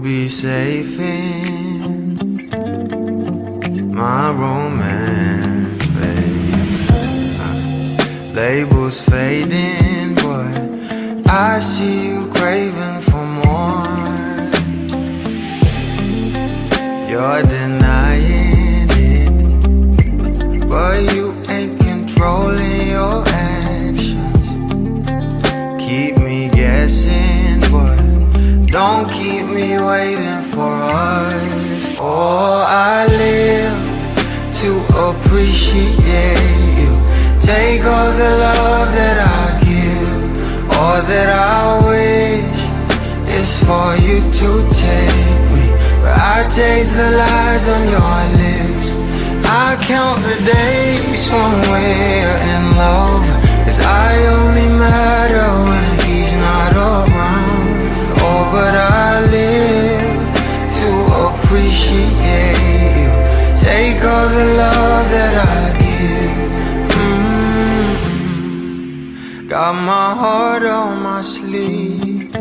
be safe in my romance, babe. Labels fading, but I see you craving for more. You're denying it, but you ain't controlling your actions. Keep me guessing, but don't keep me waiting for us. Oh, I live to appreciate you. Take all the love that I give, all that I wish is for you to take me. But I taste the lies on your lips. I count the days when we're in love, 'cause I only matter when he's not around. Oh, but I live to appreciate you. Take all the love that I give. Got my heart on my sleeve.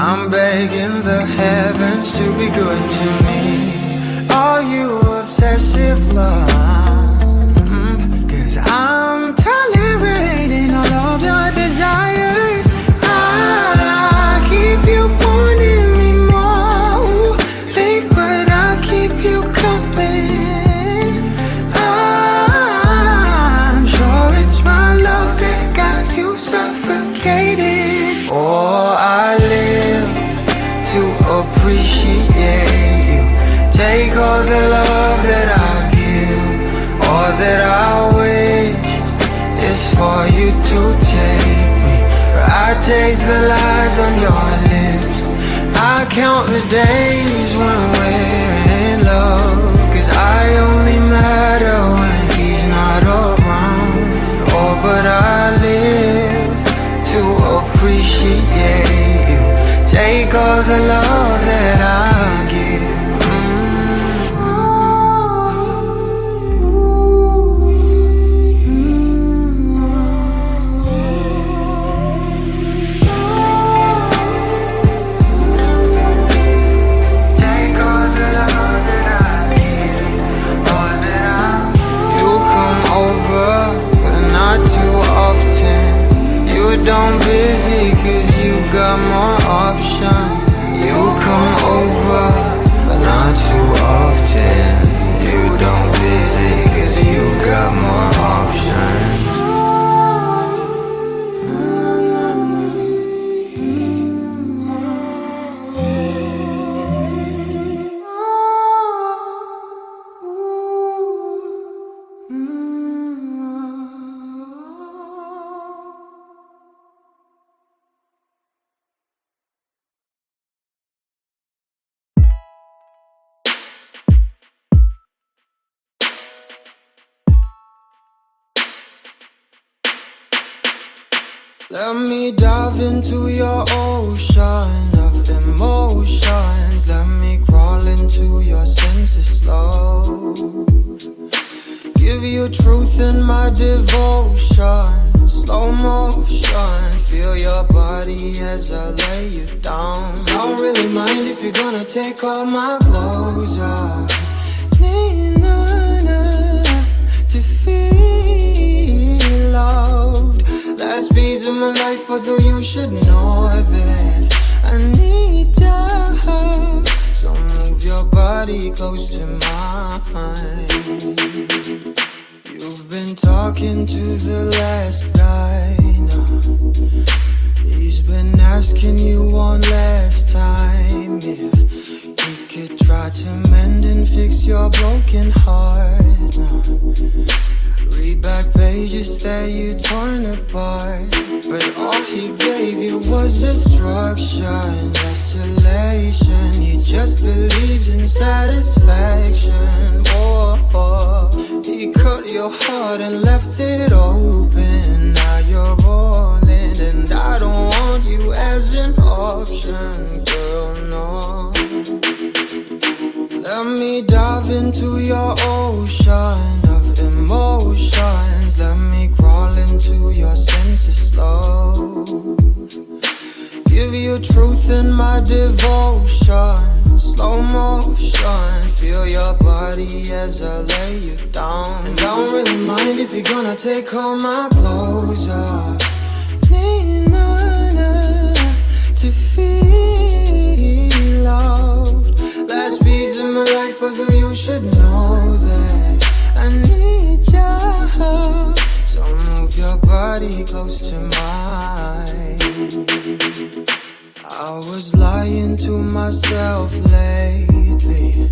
I'm begging the heavens to be good to me. Are you obsessive love? 'Cause I'm tolerating all of your desires. I keep you wanting me more, babe, but I'll keep you coming. I'm sure it's my love that got you suffocated. Oh, I live to appreciate you. Take all the love that I give, all that I wish is for you to take me. But I taste the lies on your lips. I count the days when we're in love, 'cause I only matter when he's not around. Oh, but I live to appreciate you. Take all the love that I give. Don't busy, 'cause you got more options. You come over, but not too often. You don't busy, 'cause you got more options. Let me dive into your ocean of emotions. Let me crawl into your senses slow. Give you truth in my devotion. Slow motion. Feel your body as I lay you down. Don't really mind if you're gonna take all my clothes off. To feel loved. Last piece of my life, but though you should know that I need your hug. So move your body close to mine. You've been talking to the last guy now. He's been asking you one last time if he could try to mend and fix your broken heart now. Read back pages that you torn apart, but all he gave you was destruction, desolation. He just believes in satisfaction. Oh, he cut your heart and left it open. Now you're rolling, and I don't want you as an option, girl, no. Let me dive into your ocean of emotions. Let me crawl into your senses slow. Give you you truth in my devotion. Slow motion, feel your body as I lay you down. And I don't really mind if you're gonna take all my clothes off. Need none to feel loved. Last piece of my life, but you should know that I need you. So move your body close to mine. I was lying to myself lately,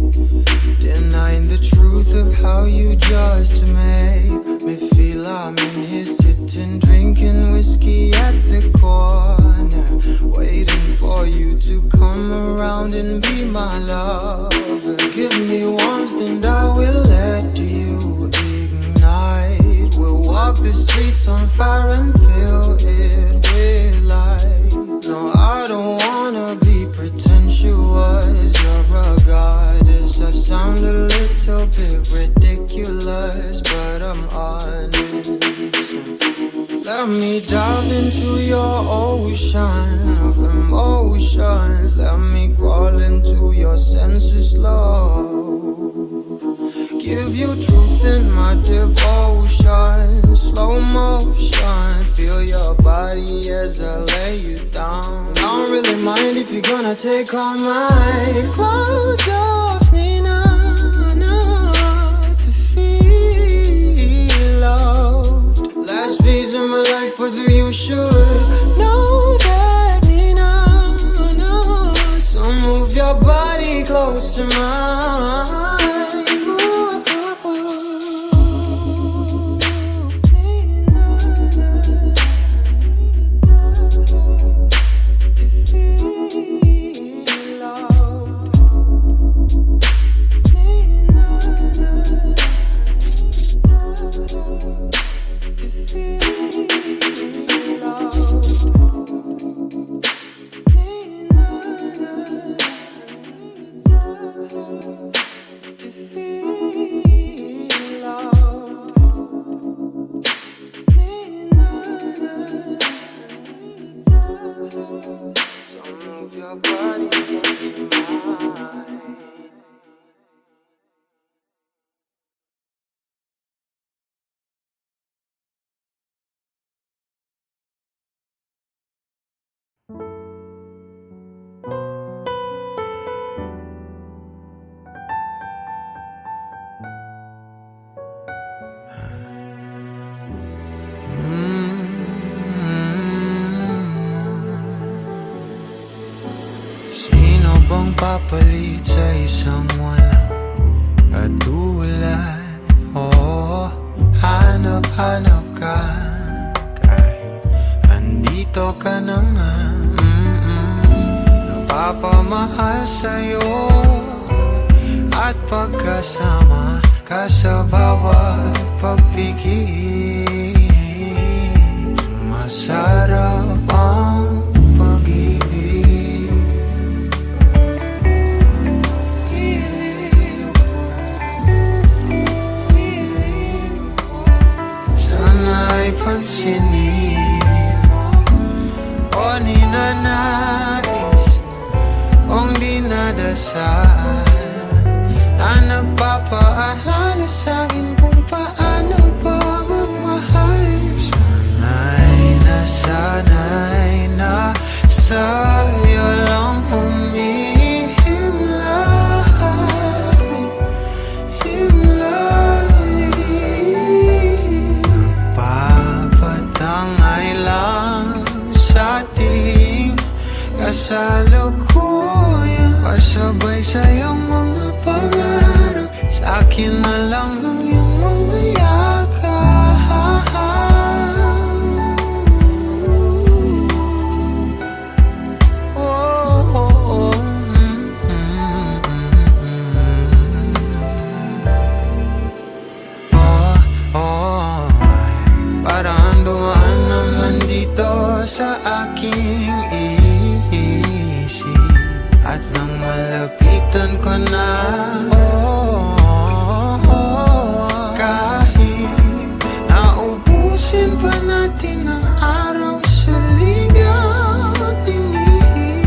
denying the truth of how you just make me feel. I'm in here sitting, drinking whiskey at the corner, waiting for you to come around and be my lover. Give me warmth and I will let you ignite. We'll walk the streets on fire and fill it with light. No, I don't wanna be pretentious. You're a goddess. I sound a little bit ridiculous, but I'm honest. Let me dive into your ocean of emotions. Let me crawl into your senseless love. Give you truth in my devotion. Slow motion, feel your body as I lay you down. I don't really mind if you're gonna take all my clothes off. Nina, to feel loved. Last piece of my life, but you should know that. Nina, so move your body close to mine. Sino bang papalit sa isang walang katulad? Oh, hanap-hanap ka kahit andito ka na nga. Napapamahal sa'yo at pagkasama ka sa bawat pagpigil. Masarap ang pag-ibig. Sana'y pansinin mo o ninanais kong dinadasal na nagpapaalala sa'kin kung paano ba magmahal. Sana'y na sa'yo lang himlay. Papatangay lang sa ating kasalukuyan, pasabay sa'yong mga pangarap, sa'kin na lang ang iyong mga yakap. Parang dumaan naman dito sa aking isip, at nang malapitan ko na, kahit naubusin pa natin ang araw sa ligaw at tingin,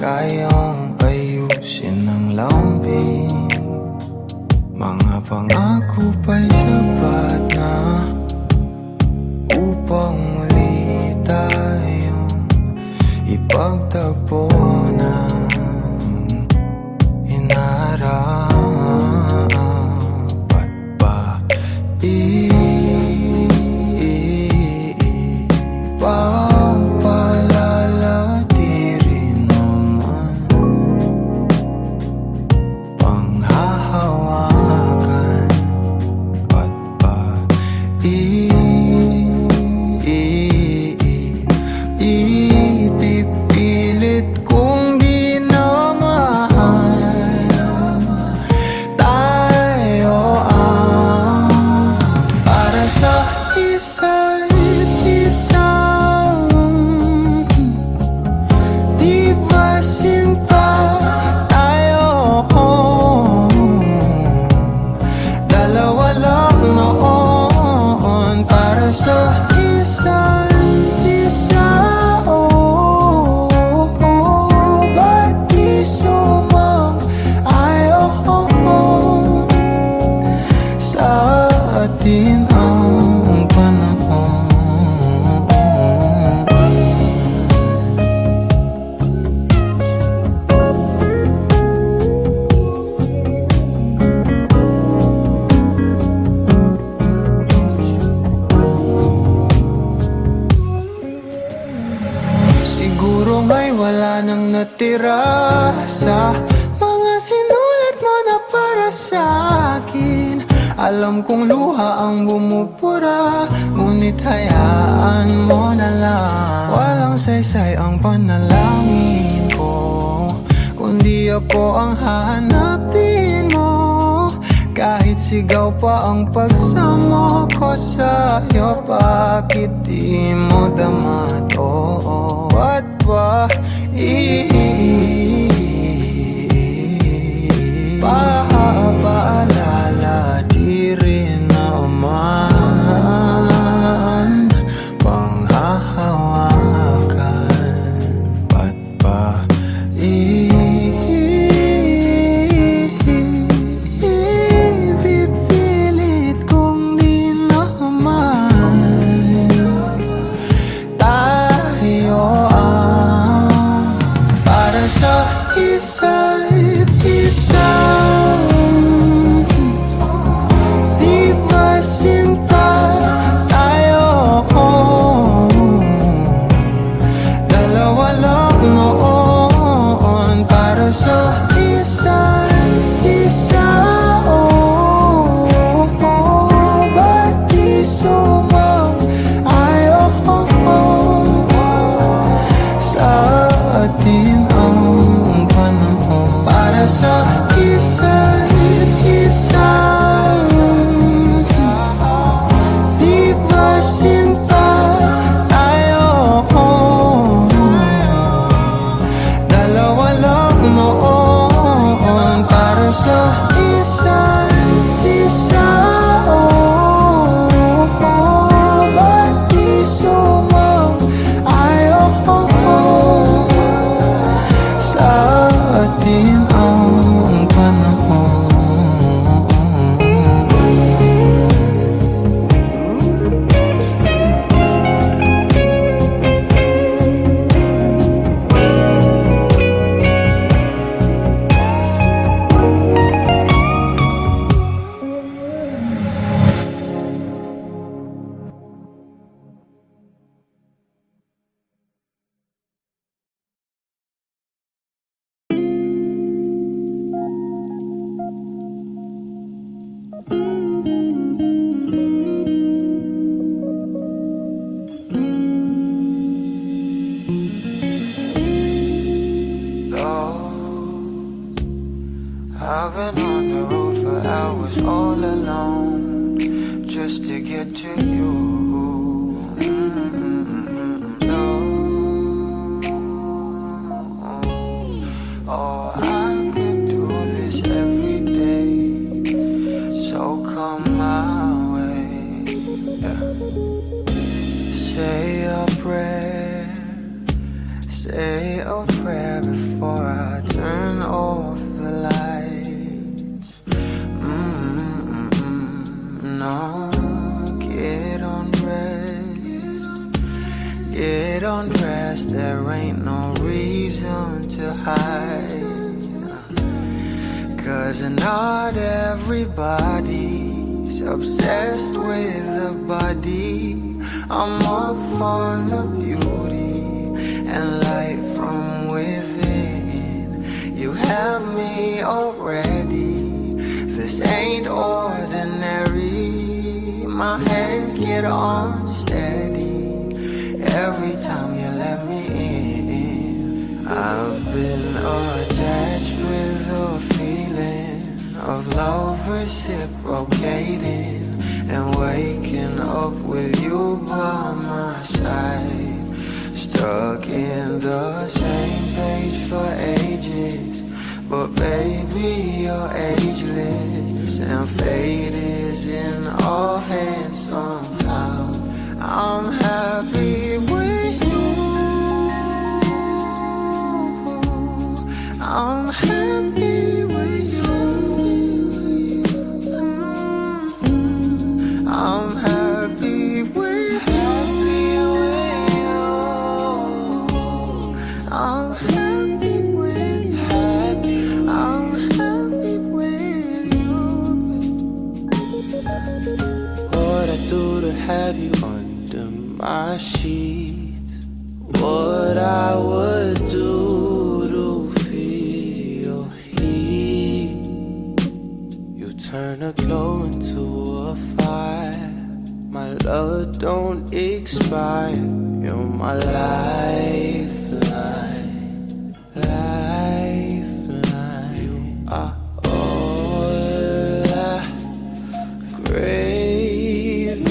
kayang ayusin ng lambing. Mga pangako pa'y sapat na upang muli tayong ipagtagpo ng inarapat pa. Ipagpalala di rin naman panghahawakan at pa ipipilit kong di na mahal tayo ang para sa isa't isa. Di ba sinta tayo? Dalawa lang noon para sa isa't isa. Ba't di sumang-ayon sa atin ang panahon? Siguro may wala nang natira sa mga sinulat mo na para sa akin. Alam kong luha ang bumubura, ngunit hayaan mo na lang. Walang saysay ang panalangin ko, kundi ako ang hahanapin mo. Kahit sigaw pa ang pagsamo ko sa'yo, bakit di mo dama to? Ba't ba paalala di rin naman panghahawakan? Ba't ba ipipilit kong di naman tayo ang para sa isa't isa? Di ba sinta tayo? Dalawa lang noon para sa isa't isa. Ba't di sumang-ayon sa atin ang panahon para sa isa't isa? Di ba sinta tayo? Dalawa lang noon para sa isa't isa. Ba't di sumang-ayon sa atin ang panahon? I've been on the road for hours all alone just to get to you. No. Oh, I could do this every day, so come my way. Yeah. Say a prayer, say a prayer before I turn off the lights. No, get undressed. Get undressed, there ain't no reason to hide. 'Cause not everybody's obsessed with the body. I'm up for the beauty and light from within. You have me already. This ain't ordinary. My hands get unsteady every time you let me in. I've been attached with the feeling of love reciprocating, and waking up with you by my side. Stuck in the same page for ages, but baby you're ageless, and fate is in our hands somehow. I'm happy with you. I'm happy with you. I'm happy with you. I'm happy with you. I'm happy with you. What I do to have you under my sheets, what I would do to feel your heat. You turn a glow into a fire. My love don't expire. You're my lifeline, lifeline. You are all I craving,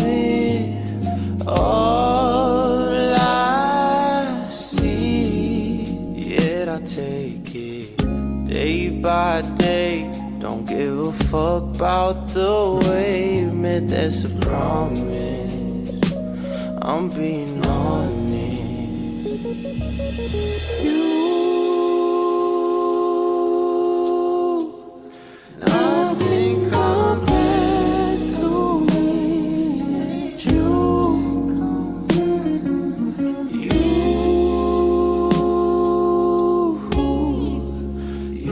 all I see. Yet I take it day by day. Don't give a fuck about the way you meant. That's a promise, I'm being honest. Nothing compares to me.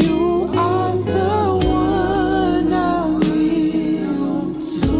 You are the one I will to.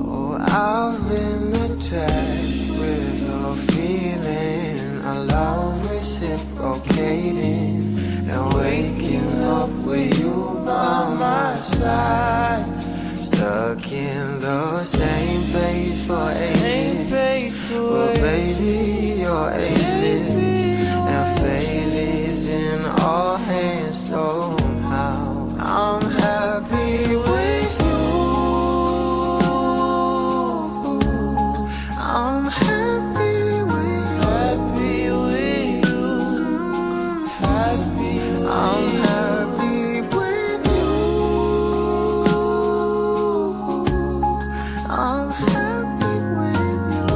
Oh, I've been attached with a feeling, a love reciprocating, and waking up with you by my side. Stuck in the same page for ages, but baby you're ageless, and fate is in our hands somehow. I'm happy with you. I'm happy with you. Happy with you, happy with I'm you. happy with you. I'm happy with you.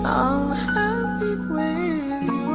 I'm happy with you.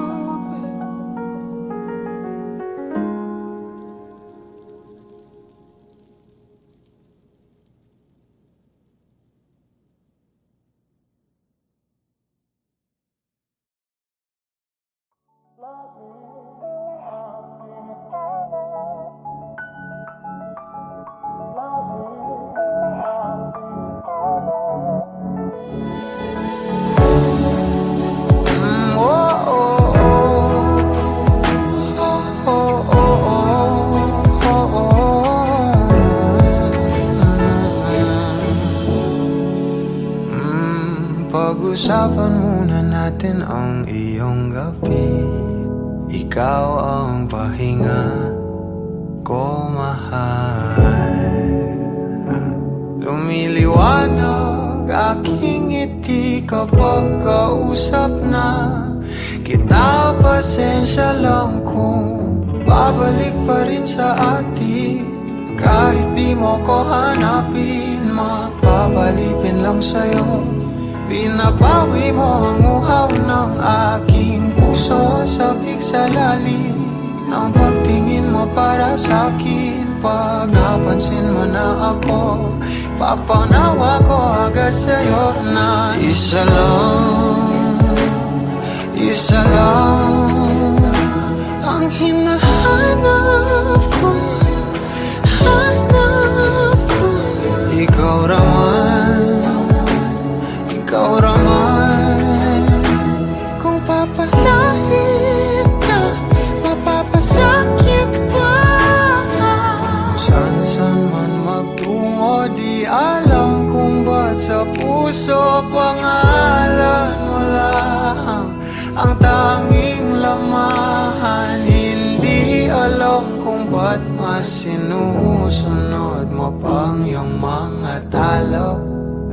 Pag-usapan muna natin ang iyong gabi. Ikaw ang pahinga ko, mahal. Lumiliwanag aking ngiti kapag kausap na kita. Pasensya lang kung babalik pa rin sa atin. Kahit di mo ko hanapin, mapapalipin lang sa'yo. Pinapawi mo ang uhaw ng aking puso. puso sabik sa lalim ng pagtingin mo para sa'kin. Pag napansin mo na ako, papanawa ko agad sa'yo na isa lang ang hinahanap ko, hanap ko. Ikaw raman, kung papalalim na, mapapasakit pa. San man magtungo, di alam kung ba't sa puso pangalan mo lang ang tanging lamahan. Hindi alam kung ba't mas sinusunod mo pang iyong mga talo.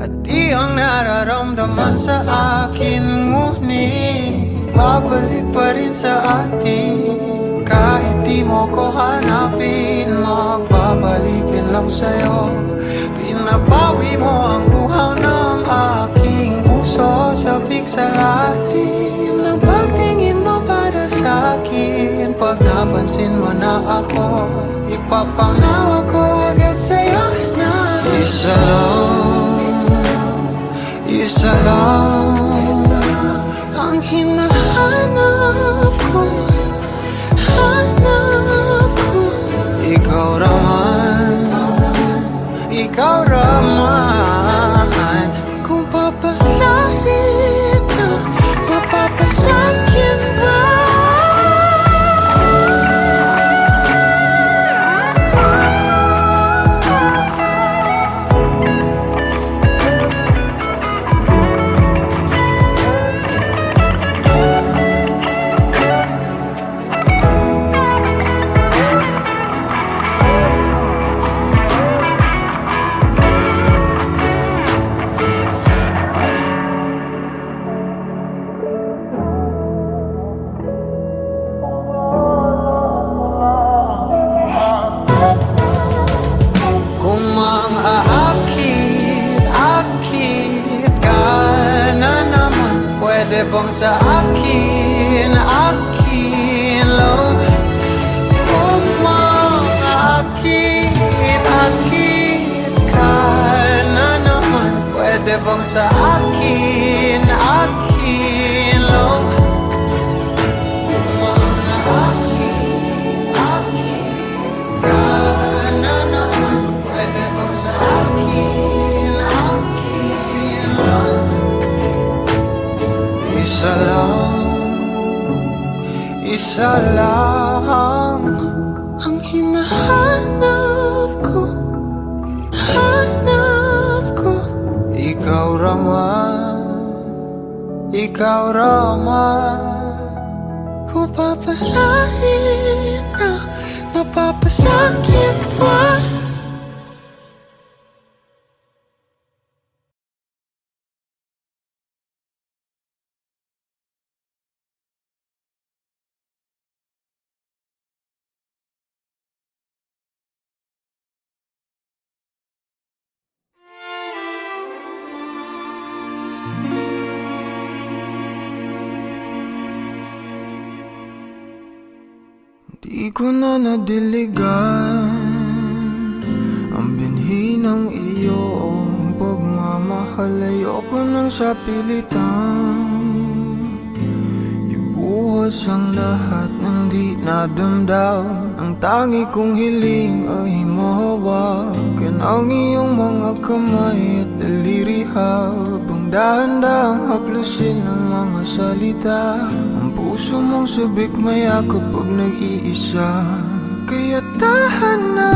At iyong nararamdaman sa akin, ngunit babalik pa rin sa atin. Kahit di mo ko hanapin, magbabalikin lang sa'yo. Pinapawi mo ang uhaw ng aking puso, sabik sa lalim ng pagtingin mo para sa'kin. Pag napansin mo na ako, ipapanawa ko agad sa'yo na isa lang ang hinahanap ko, hanap ko. Ikaw raman, kung papalalim na, mapapasakit ba? Pwede bang sa akin lang? Kung makaakit ka na naman, pwede bang sa akin lang? Kung makaakit ka na naman, pwede bang sa akin lang? Isa lang ang hinahanap ko, hanap ko. Ikaw raman, kung papalarin na, mapapasakit pa. Di ko na nadiligan ang binhi ng iyong pagmamahal. Ayoko nang sa pilitan ibuhos ang lahat ng di nadamdam. Ang tangi kong hiling ay mahawakan ang iyong mga kamay at daliri, habang dahan-dahang haplusin ang mga salita. Puso mong sabik mayakap pag nag-iisa, kaya tahan na,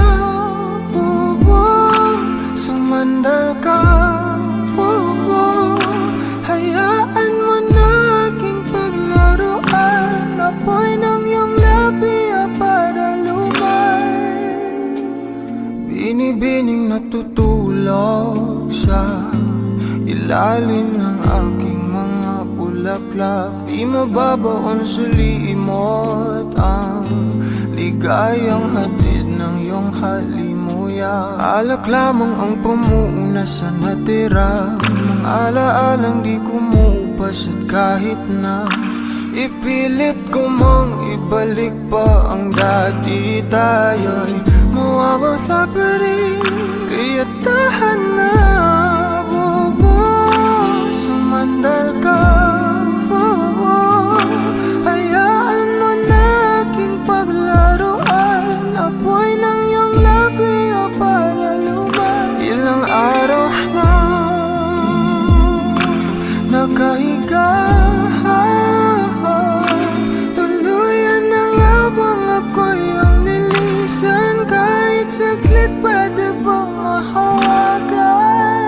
sumandal ka, hayaan mo na aking paglaruan. Apoy ng iyong labi para lumay, binibining natutulog sa ilalim ng aking mga bulaklak. Di mababaon sa limot ang ligayang hatid ng iyong halimuyak. Alak lamang ang pamuuna sa natira, mga alaalang di kumupas. At kahit na Ipilit ko mang ibalik pa ang dati, tayo'y mawawala pa rin. Kaya tahan na, sumandal ka, hayaan mo na aking paglaruan. Apoy ng iyong labi o para lumay. Ilang araw na nakahiga, tuluyan na nga bang ako'y ang nilisan? Kahit saglit pwede bang mahawagan?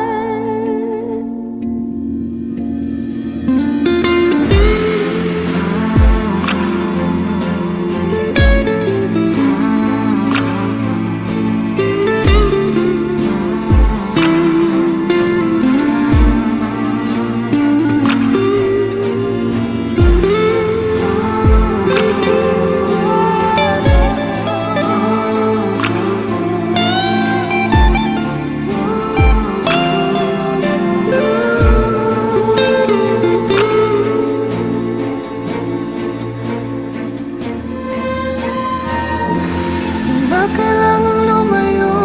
Kailangang lumayo,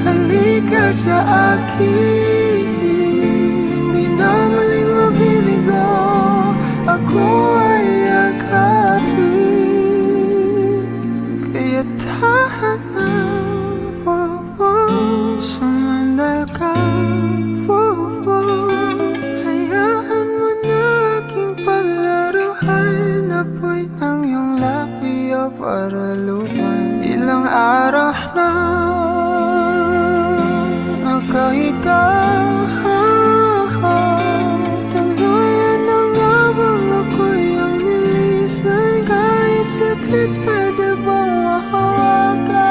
halika sa akin. Di na muling mabibigo, ako ay yakapin. Kaya tahan na, sumandal ka, hayaan mo na aking paglaruan. Apoy ng iyong labi o para lumay. Ilang araw na nakahiga, tuluyan na nga bang ako'y ang nilisan? Kahit saglit pwede bang mahawagan?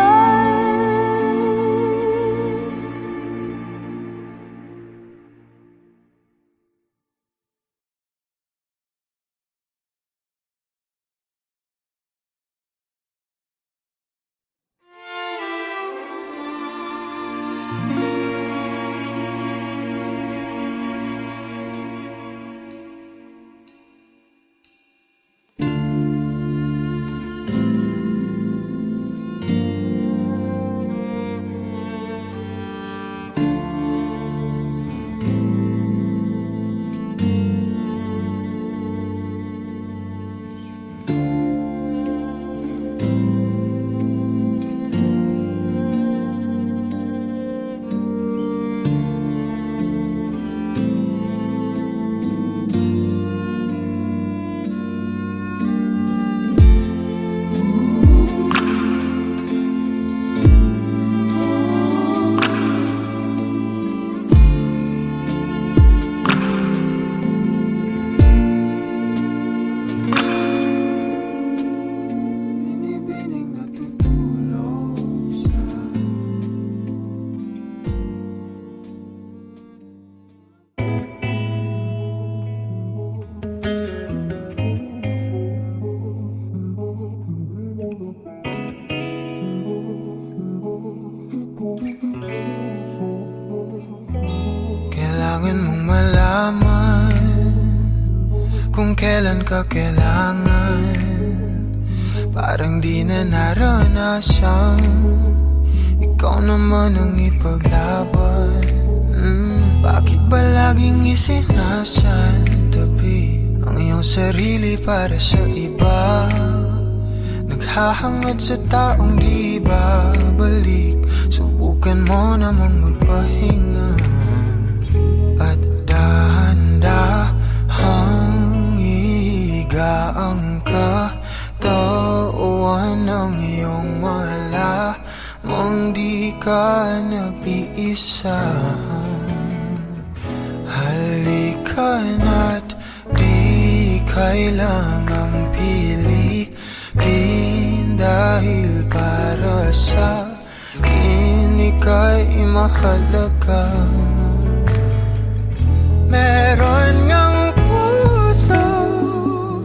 Kailangan mong malaman kung kailan ka kailangan. Parang di na naranasan, ikaw naman ang ipaglaban. Bakit ba laging isinasantabi ang iyong sarili para sa iba? Naghahangad sa taong di babalik. Subukan mo namang magpahinga at dahan-dahang igaang katawan ng iyong malamang di ka nag-iisa. Halika na't di kailangang pilitin, dahil para sa akin ika'y mahalaga. Meron ngang puso,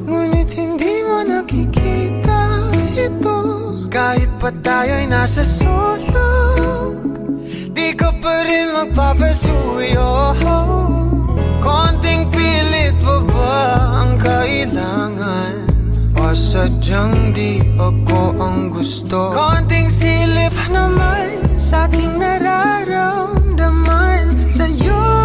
ngunit hindi mo nakikita ito. Kahit pa tayo'y nasa sulok, di ka pa rin magpapasuyo. Konting pilit pa ba ang kailangan o sadyang di ako ang gusto. Konting silip naman sa aking nararamdaman sa'yo.